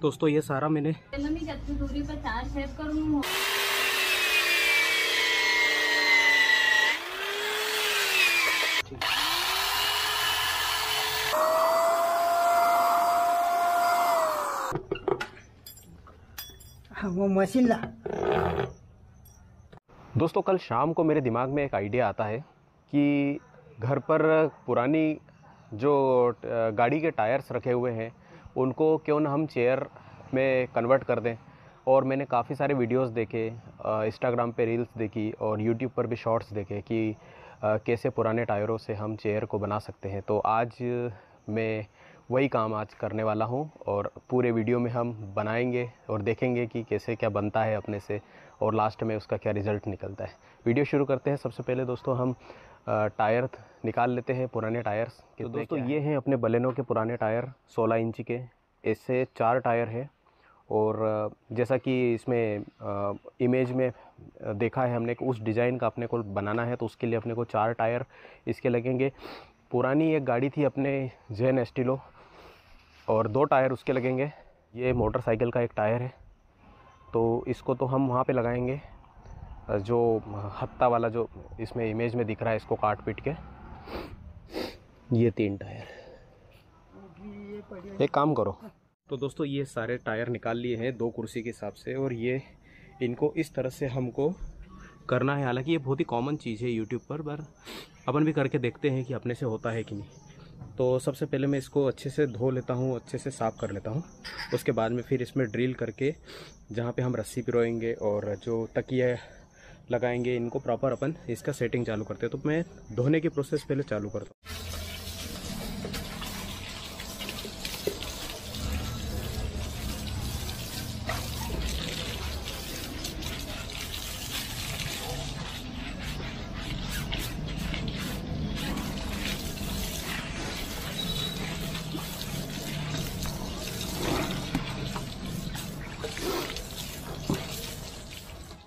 दोस्तों ये सारा मैंने दूरी पर 4 सेव करूँ। वो मशीन ला। दोस्तों कल शाम को मेरे दिमाग में एक आइडिया आता है कि घर पर पुरानी जो गाड़ी के टायर्स रखे हुए हैं उनको क्यों ना हम चेयर में कन्वर्ट कर दें। और मैंने काफ़ी सारे वीडियोस देखे, इंस्टाग्राम पे रील्स देखी और यूट्यूब पर भी शॉर्ट्स देखे कि कैसे पुराने टायरों से हम चेयर को बना सकते हैं। तो आज मैं वही काम आज करने वाला हूं और पूरे वीडियो में हम बनाएंगे और देखेंगे कि कैसे क्या बनता है अपने से और लास्ट में उसका क्या रिज़ल्ट निकलता है। वीडियो शुरू करते हैं। सबसे पहले दोस्तों हम टायर निकाल लेते हैं, पुराने टायर्स। तो दोस्तों ये हैं अपने बलेनो के पुराने टायर 16 इंच के। इससे 4 टायर है और जैसा कि इसमें इमेज में देखा है हमने कि उस डिज़ाइन का अपने को बनाना है तो उसके लिए अपने को 4 टायर इसके लगेंगे। पुरानी एक गाड़ी थी अपने जेन एस्टिलो और 2 टायर उसके लगेंगे। ये मोटरसाइकिल का एक टायर है तो इसको तो हम वहाँ पे लगाएंगे, जो हत्ता वाला जो इसमें इमेज में दिख रहा है इसको काट पीट के। ये 3 टायर। एक काम करो, तो दोस्तों ये सारे टायर निकाल लिए हैं 2 कुर्सी के हिसाब से और ये इनको इस तरह से हमको करना है। हालांकि ये बहुत ही कॉमन चीज़ है यूट्यूब पर अपन भी करके देखते हैं कि अपने से होता है कि नहीं। तो सबसे पहले मैं इसको अच्छे से धो लेता हूँ, अच्छे से साफ़ कर लेता हूँ। उसके बाद में फिर इसमें ड्रिल करके जहाँ पे हम रस्सी पिरोएंगे और जो तकिया लगाएंगे इनको प्रॉपर अपन इसका सेटिंग चालू करते हैं। तो मैं धोने की प्रोसेस पहले चालू करता हूँ।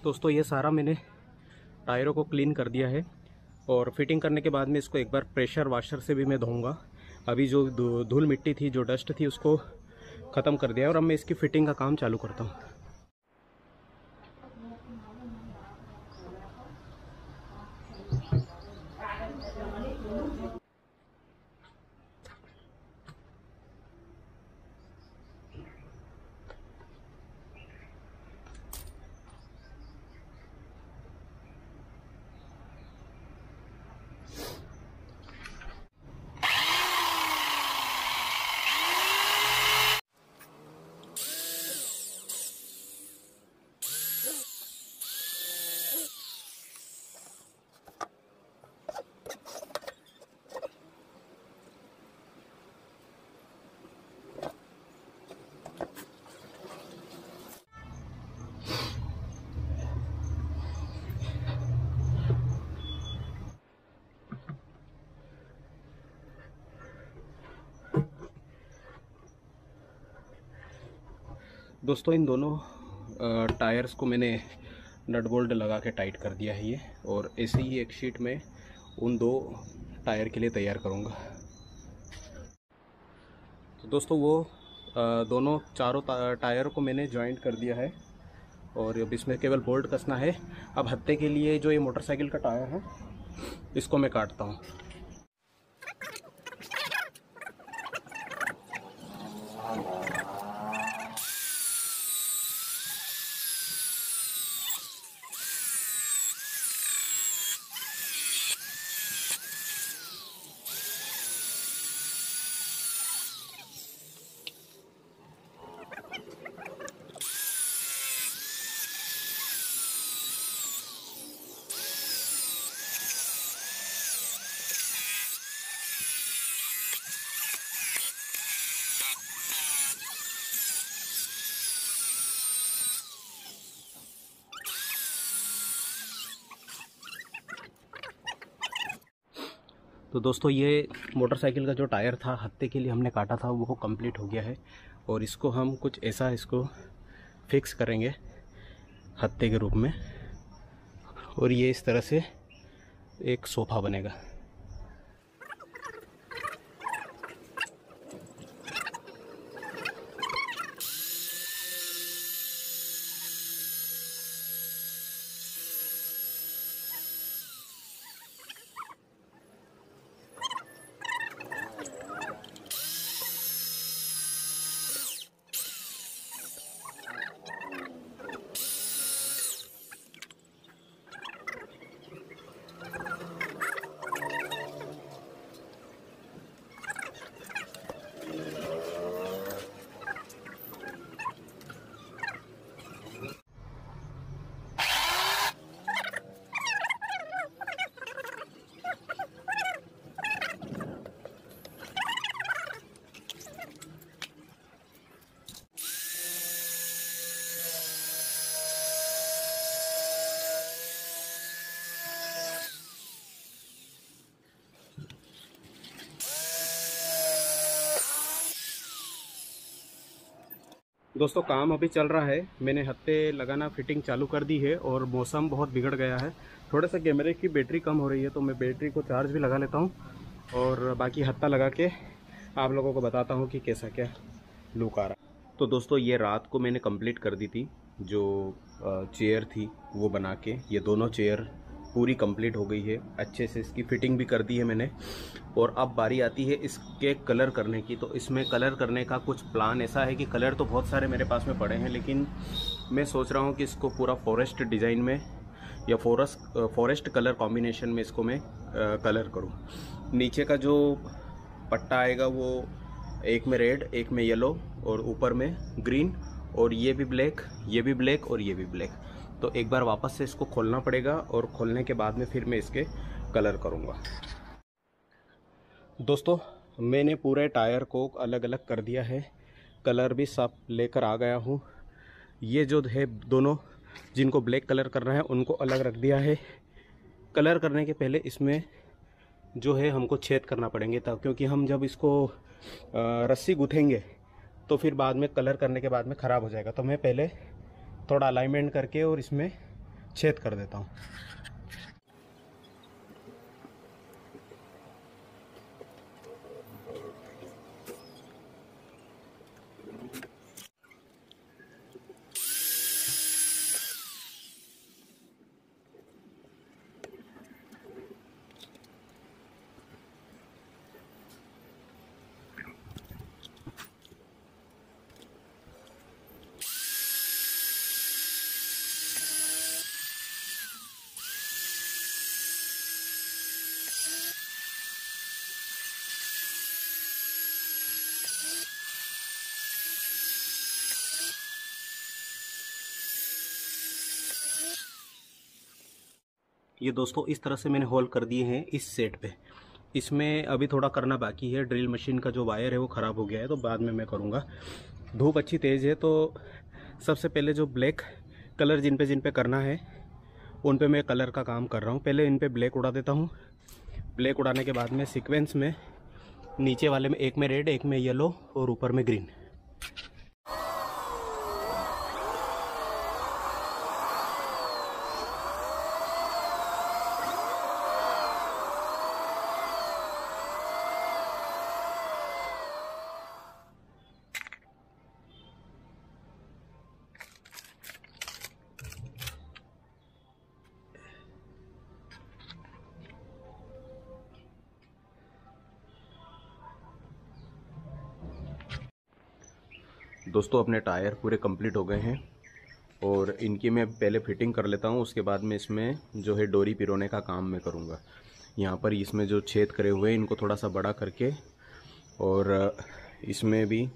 दोस्तों ये सारा मैंने टायरों को क्लीन कर दिया है और फिटिंग करने के बाद में इसको एक बार प्रेशर वाशर से भी मैं धोऊंगा। अभी जो धूल मिट्टी थी, जो डस्ट थी, उसको ख़त्म कर दिया और अब मैं इसकी फिटिंग का काम चालू करता हूँ। दोस्तों इन दोनों टायर्स को मैंने नट बोल्ट लगा के टाइट कर दिया है ये, और ऐसे ही एक शीट में उन 2 टायर के लिए तैयार करूँगा। तो दोस्तों वो दोनों चारों टायर को मैंने जॉइंट कर दिया है और अब इसमें केवल बोल्ट कसना है। अब हत्थे के लिए जो ये मोटरसाइकिल का टायर है इसको मैं काटता हूँ। तो दोस्तों ये मोटरसाइकिल का जो टायर था हत्थे के लिए हमने काटा था वो कंप्लीट हो गया है और इसको हम कुछ ऐसा इसको फिक्स करेंगे हत्थे के रूप में और ये इस तरह से एक सोफ़ा बनेगा। दोस्तों काम अभी चल रहा है, मैंने हत्ते लगाना फिटिंग चालू कर दी है और मौसम बहुत बिगड़ गया है। थोड़ा सा कैमरे की बैटरी कम हो रही है तो मैं बैटरी को चार्ज भी लगा लेता हूँ और बाकी हत्ता लगा के आप लोगों को बताता हूँ कि कैसा क्या लुक आ रहा है। तो दोस्तों ये रात को मैंने कंप्लीट कर दी थी, जो चेयर थी वो बना के। ये दोनों चेयर पूरी कंप्लीट हो गई है, अच्छे से इसकी फिटिंग भी कर दी है मैंने। और अब बारी आती है इसके कलर करने की। तो इसमें कलर करने का कुछ प्लान ऐसा है कि कलर तो बहुत सारे मेरे पास में पड़े हैं, लेकिन मैं सोच रहा हूँ कि इसको पूरा फॉरेस्ट डिज़ाइन में या फॉरेस्ट कलर कॉम्बिनेशन में इसको मैं कलर करूँ। नीचे का जो पट्टा आएगा वो एक में रेड, एक में येलो और ऊपर में ग्रीन, और ये भी ब्लैक, ये भी ब्लैक और ये भी ब्लैक। तो एक बार वापस से इसको खोलना पड़ेगा और खोलने के बाद में फिर मैं इसके कलर करूँगा। दोस्तों मैंने पूरे टायर को अलग अलग कर दिया है, कलर भी सब लेकर आ गया हूँ। ये जो है दोनों जिनको ब्लैक कलर करना है उनको अलग रख दिया है। कलर करने के पहले इसमें जो है हमको छेद करना पड़ेंगे, तब क्योंकि हम जब इसको रस्सी गूँथेंगे तो फिर बाद में कलर करने के बाद में ख़राब हो जाएगा। तो मैं पहले थोड़ा अलाइनमेंट करके और इसमें छेद कर देता हूँ। ये दोस्तों इस तरह से मैंने होल कर दिए हैं इस सेट पे। इसमें अभी थोड़ा करना बाकी है, ड्रिल मशीन का जो वायर है वो ख़राब हो गया है, तो बाद में मैं करूँगा। धूप अच्छी तेज़ है तो सबसे पहले जो ब्लैक कलर जिन पे करना है उन पे मैं कलर का काम कर रहा हूँ। पहले इन पे ब्लैक उड़ा देता हूँ। ब्लैक उड़ाने के बाद में सीक्वेंस में नीचे वाले में एक में रेड, एक में येलो और ऊपर में ग्रीन। दोस्तों अपने टायर पूरे कंप्लीट हो गए हैं और इनकी मैं पहले फिटिंग कर लेता हूँ, उसके बाद में इसमें जो है डोरी पिरोने का काम मैं करूँगा। यहाँ पर इसमें जो छेद करे हुए हैं इनको थोड़ा सा बड़ा करके और इसमें भी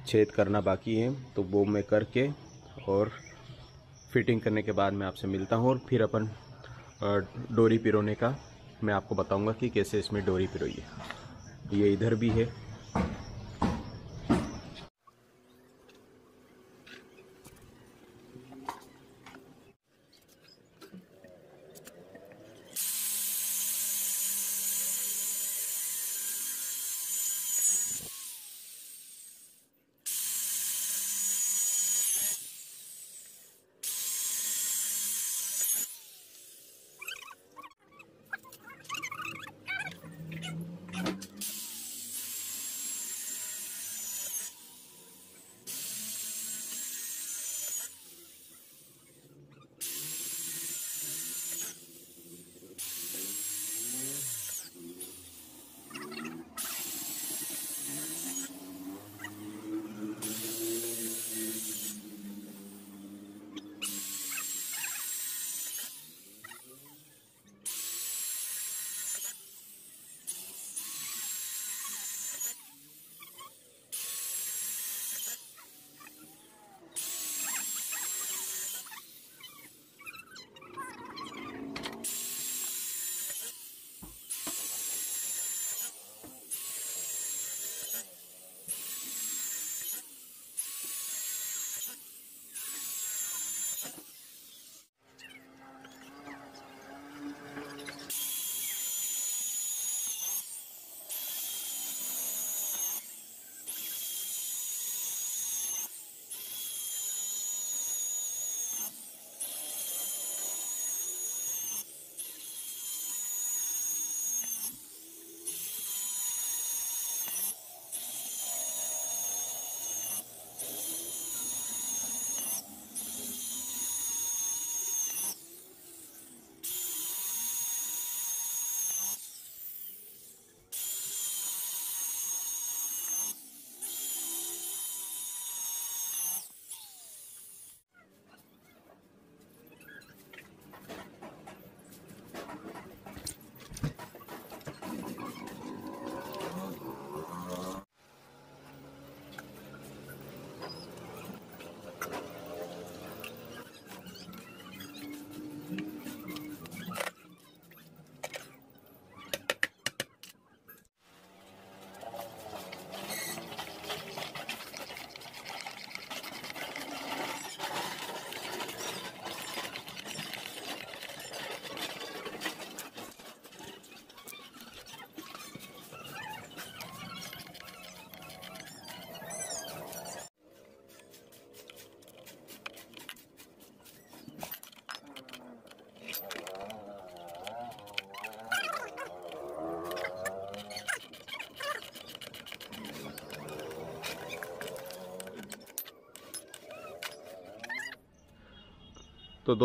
छेद करना बाकी है, तो वो मैं करके और फिटिंग करने के बाद मैं आपसे मिलता हूँ और फिर अपन डोरी पिरोने का मैं आपको बताऊँगा कि कैसे इसमें डोरी पिरोई है। ये इधर भी है। तो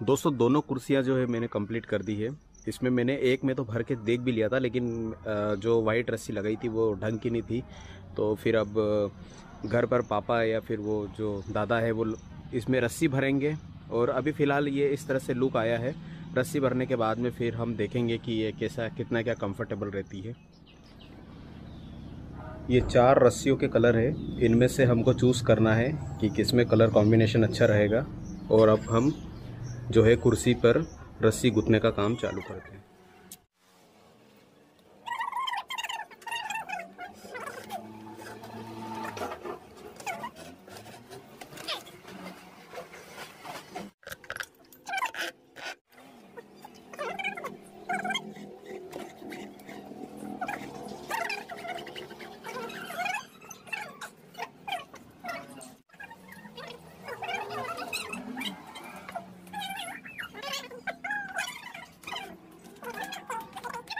दोस्तों दोनों कुर्सियां जो है मैंने कंप्लीट कर दी है। इसमें मैंने एक में तो भर के देख भी लिया था, लेकिन जो वाइट रस्सी लगाई थी वो ढंग की नहीं थी। तो फिर अब घर पर पापा या फिर वो जो दादा है वो इसमें रस्सी भरेंगे। और अभी फ़िलहाल ये इस तरह से लुक आया है। रस्सी भरने के बाद में फिर हम देखेंगे कि ये कितना क्या कंफर्टेबल रहती है। ये 4 रस्सियों के कलर है, इनमें से हमको चूज़ करना है कि किस में कलर कॉम्बिनेशन अच्छा रहेगा। और अब हम जो है कुर्सी पर रस्सी गुथने का काम चालू करते हैं।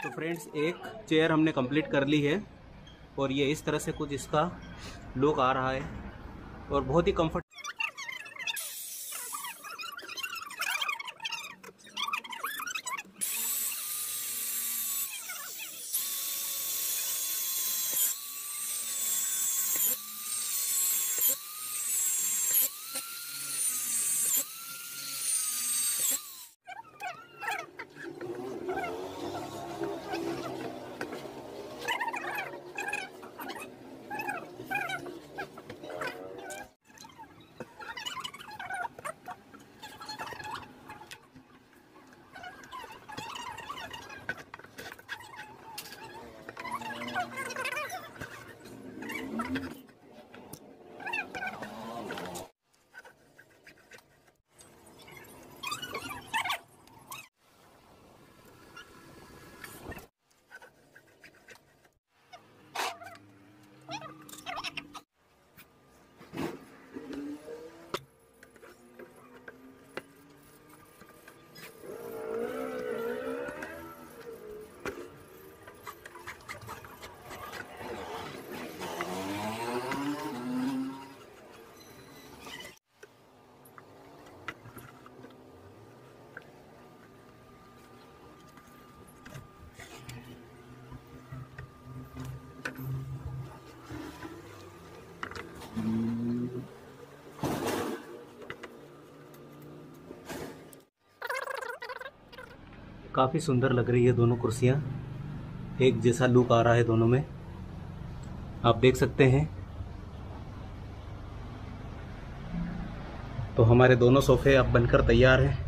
तो फ्रेंड्स एक चेयर हमने कंप्लीट कर ली है और ये इस तरह से कुछ इसका लुक आ रहा है और बहुत ही कंफर्ट। काफ़ी सुंदर लग रही है दोनों कुर्सियाँ, एक जैसा लुक आ रहा है दोनों में, आप देख सकते हैं। तो हमारे दोनों सोफ़े अब बनकर तैयार हैं।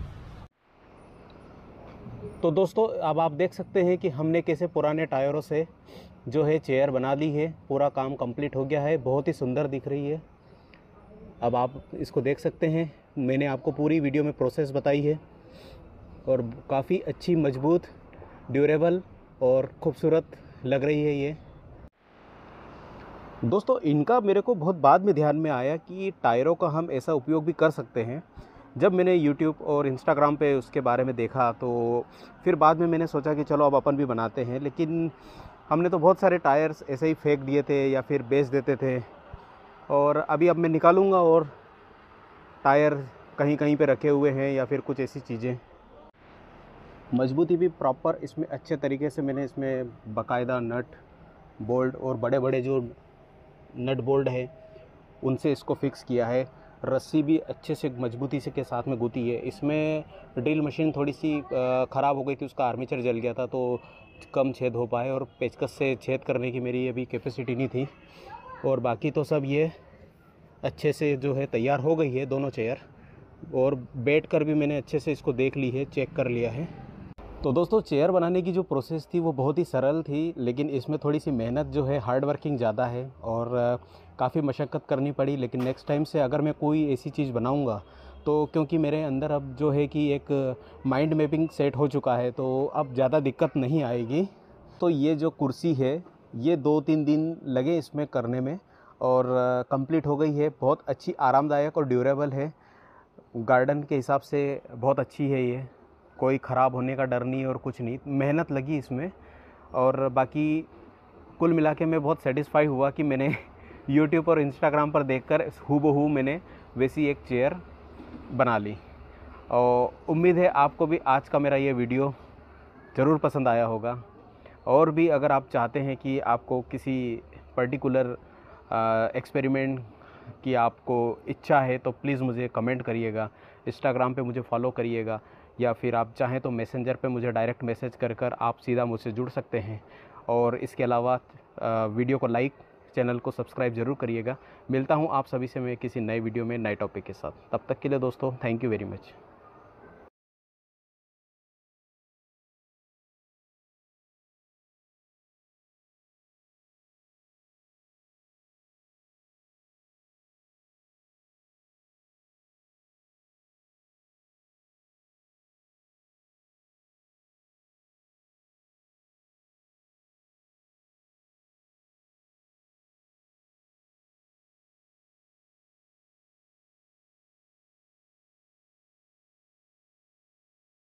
तो दोस्तों अब आप देख सकते हैं कि हमने कैसे पुराने टायरों से जो है चेयर बना ली है। पूरा काम कंप्लीट हो गया है, बहुत ही सुंदर दिख रही है। अब आप इसको देख सकते हैं, मैंने आपको पूरी वीडियो में प्रोसेस बताई है और काफ़ी अच्छी, मजबूत, ड्यूरेबल और खूबसूरत लग रही है ये। दोस्तों इनका मेरे को बहुत बाद में ध्यान में आया कि टायरों का हम ऐसा उपयोग भी कर सकते हैं। जब मैंने YouTube और Instagram पे उसके बारे में देखा तो फिर बाद में मैंने सोचा कि चलो अब अपन भी बनाते हैं। लेकिन हमने तो बहुत सारे टायर्स ऐसे ही फेंक दिए थे या फिर बेच देते थे। और अब मैं निकालूंगा और टायर कहीं कहीं पे रखे हुए हैं या फिर कुछ ऐसी चीज़ें। मजबूती भी प्रॉपर इसमें अच्छे तरीके से मैंने इसमें बाकायदा नट बोल्ट और बड़े बड़े जो नट बोल्ट है उनसे इसको फिक्स किया है। रस्सी भी अच्छे से मजबूती से के साथ में गुथी है। इसमें ड्रिल मशीन थोड़ी सी ख़राब हो गई थी, उसका आर्मेचर जल गया था तो कम छेद हो पाए और पेचकस से छेद करने की मेरी अभी कैपेसिटी नहीं थी। और बाकी तो सब ये अच्छे से जो है तैयार हो गई है दोनों चेयर। और बैठ कर भी मैंने अच्छे से इसको देख ली है, चेक कर लिया है। तो दोस्तों चेयर बनाने की जो प्रोसेस थी वो बहुत ही सरल थी, लेकिन इसमें थोड़ी सी मेहनत जो है, हार्ड वर्किंग ज़्यादा है और काफ़ी मशक्क़त करनी पड़ी। लेकिन नेक्स्ट टाइम से अगर मैं कोई ऐसी चीज़ बनाऊंगा तो क्योंकि मेरे अंदर अब जो है कि एक माइंड मैपिंग सेट हो चुका है तो अब ज़्यादा दिक्कत नहीं आएगी। तो ये जो कुर्सी है ये 2-3 दिन लगे इसमें करने में और कंप्लीट हो गई है। बहुत अच्छी, आरामदायक और ड्यूरेबल है। गार्डन के हिसाब से बहुत अच्छी है ये, कोई ख़राब होने का डर नहीं और कुछ नहीं। मेहनत लगी इसमें और बाकी कुल मिला के मैं बहुत सेटिस्फाई हुआ कि मैंने यूट्यूब और इंस्टाग्राम पर देखकर हूबहू मैंने वैसी एक चेयर बना ली। और उम्मीद है आपको भी आज का मेरा ये वीडियो ज़रूर पसंद आया होगा। और भी अगर आप चाहते हैं कि आपको किसी पर्टिकुलर एक्सपेरिमेंट की आपको इच्छा है तो प्लीज़ मुझे कमेंट करिएगा, इंस्टाग्राम पे मुझे फॉलो करिएगा, या फिर आप चाहें तो मैसेंजर पे मुझे डायरेक्ट मैसेज कर आप सीधा मुझसे जुड़ सकते हैं। और इसके अलावा वीडियो को लाइक, चैनल को सब्सक्राइब ज़रूर करिएगा। मिलता हूँ आप सभी से मैं किसी नए वीडियो में नए टॉपिक के साथ। तब तक के लिए दोस्तों, थैंक यू वेरी मच।